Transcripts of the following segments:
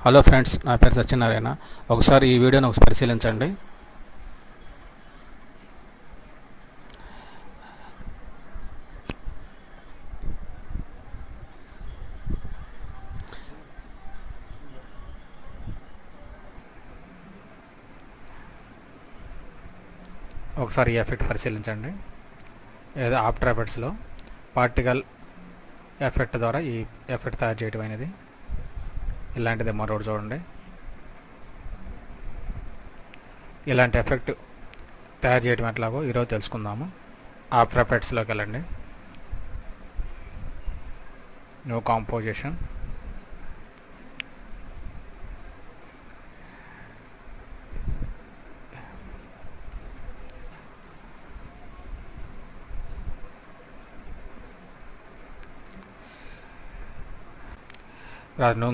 Hello friends, నా పేరు సత్యనారాయణ. ఒకసారి ఈ వీడియోని పరిశీలించండి. ఒకసారి ఈ ఎఫెక్ట్ పరిశీలించండి. ఏదో ఆఫ్టర్ ఎఫెక్ట్స్లో పార్టికల్ ఎఫెక్ట్ ద్వారా ఈ ఎఫెక్ట్ తయారు చేయడం అనేది ఇలాంటిది మరొకటి చూడండి. ఇలాంటి ఎఫెక్ట్ తయారు చేయడం ఎట్లాగో ఈరోజు తెలుసుకుందాము. ఆఫ్టర్ ఎఫెక్ట్స్లోకి వెళ్ళండి. న్యూ కాంపోజిషన్,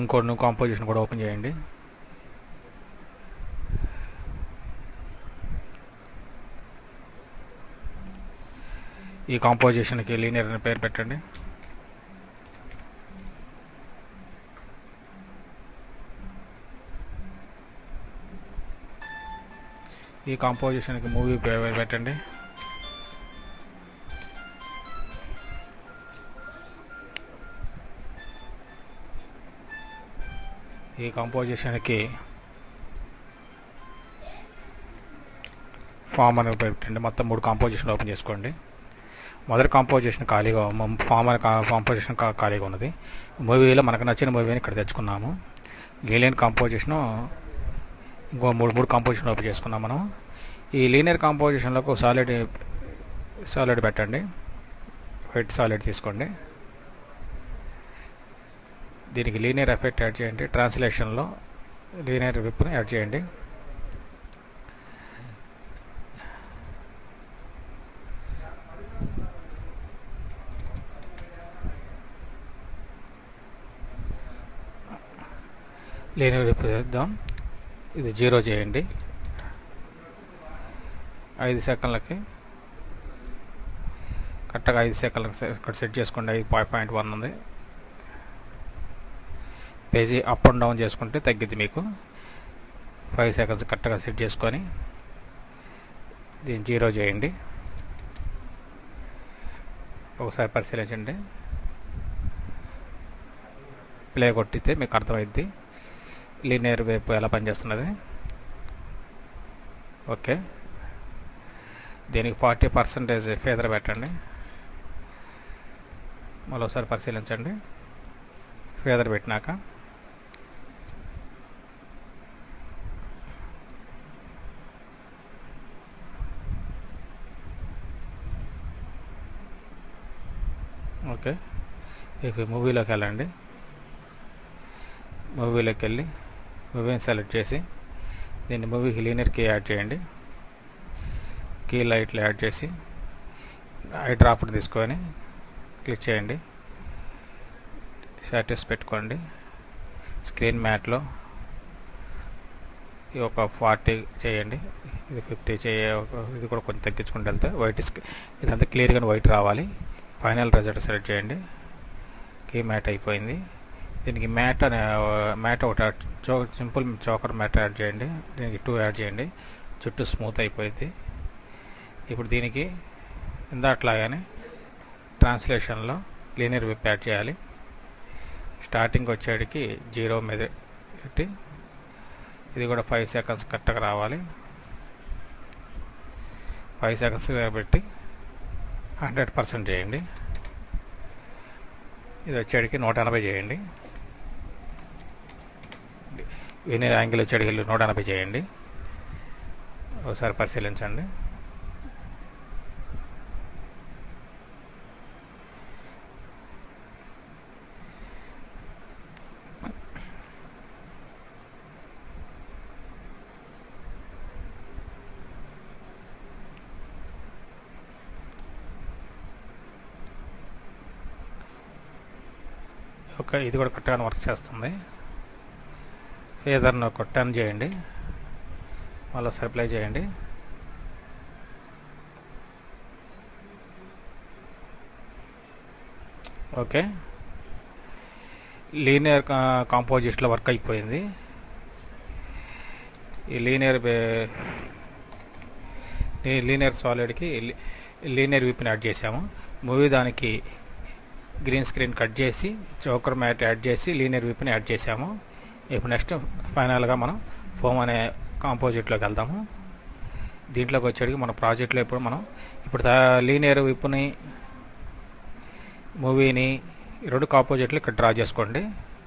ఇంకో న్యూ కాంపోజిషన్ కూడా ఓపెన్ చేయండి. ఈ కాంపోజిషన్కి లీనియర్ అనే పేరు పెట్టండి. ఈ కాంపోజిషన్కి మూవీ పేరు పెట్టండి. ఈ కాంపోజిషన్కి ఫామ్ అని పెట్టండి. మొత్తం 3 కాంపోజిషన్ ఓపెన్ చేసుకోండి. మొదటి కాంపోజిషన్ ఖాళీగా, ఫామ్ అనే కాంపోజిషన్ ఖాళీగా ఉన్నది. మూవీలో మనకు నచ్చిన మూవీని ఇక్కడ తెచ్చుకున్నాము. లీనియర్ కాంపోజిషను ఇంకో మూడు కాంపోజిషన్ ఓపెన్ చేసుకున్నాం మనం. ఈ లీనియర్ కాంపోజిషన్లోకి సాలిడ్ పెట్టండి. వైట్ సాలిడ్ తీసుకోండి. దీనికి లీనియర్ ఎఫెక్ట్ యాడ్ చేయండి. ట్రాన్స్లేషన్లో లీనియర్ విప్ని యాడ్ చేయండి. లీనియర్ విప్ చేద్దాం. ఇది 0 చేయండి. 5 సెకండ్లకి కరెక్ట్గా 5 సెకండ్లకి ఇక్కడ సెట్ చేసుకోండి. 5.1 ఉంది. పేజీ అప్ అండ్ డౌన్ చేసుకుంటే తగ్గిద్ది మీకు. 5 సెకండ్స్ కరెక్ట్గా సెట్ చేసుకొని దీన్ని 0 చేయండి. ఒకసారి పరిశీలించండి. ప్లే కొట్టితే మీకు అర్థమైద్ది లీనియర్ వైపు ఎలా పనిచేస్తున్నది. ఓకే, దీనికి 40% ఫేదర్ పెట్టండి. మరోసారి పరిశీలించండి. ఫేదర్ పెట్టినాక ఓకే, ఇక మూవీలోకి వెళ్ళండి. మూవీలోకి వెళ్ళి మూవీని సెలెక్ట్ చేసి దీన్ని మూవీకి లీనియర్ కీ యాడ్ చేయండి. కీ లైట్లు యాడ్ చేసి ఐ డ్రాప్ని తీసుకొని క్లిక్ చేయండి. స్టాటస్ పెట్టుకోండి. స్క్రీన్ మ్యాట్లో ఇది ఒక 40 చేయండి. ఇది 50 ఇది కూడా కొంచెం తగ్గించుకుంటూ వెళ్తే వైట్ ఇదంతా క్లియర్గా వైట్ రావాలి. ఫైనల్ రిజల్ట్ సెలెక్ట్ చేయండి. కీ మ్యాట్ అయిపోయింది. దీనికి మ్యాట్ ఒకటి సింపుల్ చోకర్ మ్యాట్ యాడ్ చేయండి. దీనికి 2 యాడ్ చేయండి. చుట్టూ స్మూత్ అయిపోయింది. ఇప్పుడు దీనికి ఇందాట్లాగానే ట్రాన్స్లేషన్లో లీనియర్ విప్ యాడ్ చేయాలి. స్టార్టింగ్ వచ్చేటికి 0 మీద పెట్టి ఇది కూడా 5 సెకండ్స్ కరెక్ట్గా రావాలి. 5 సెకండ్స్ పెట్టి 100% చేయండి. ఇది వచ్చేటికి 180 చేయండి. లీనియర్ యాంగిల్ వచ్చేటికి 180 చేయండి. ఒకసారి పరిశీలించండి. ఓకే, ఇది కూడా కరెక్ట్గా వర్క్ చేస్తుంది. ఫేజర్ను ఒక 10 చేయండి. మళ్ళీ అప్లై చేయండి. ఓకే, లీనియర్ కాంపోజిట్లో వర్క్ అయిపోయింది. ఈ లీనియర్ సాలిడ్కి లీనియర్ విప్ని యాడ్ చేసాము. మూవీ దానికి గ్రీన్ స్క్రీన్ కట్ చేసి చోకర్ మ్యాట్ యాడ్ చేసి లీనియర్ విప్ని యాడ్ చేసాము. ఇప్పుడు నెక్స్ట్ ఫైనల్గా మనం ఫోమ్ అనే కాంపోజిట్లోకి వెళ్దాము. దీంట్లోకి వచ్చేటికి మన ప్రాజెక్ట్లో ఇప్పుడు లీనియర్ విప్ని మూవీని 2 కాంపోజిట్లు ఇక్కడ డ్రా చేసుకోండి.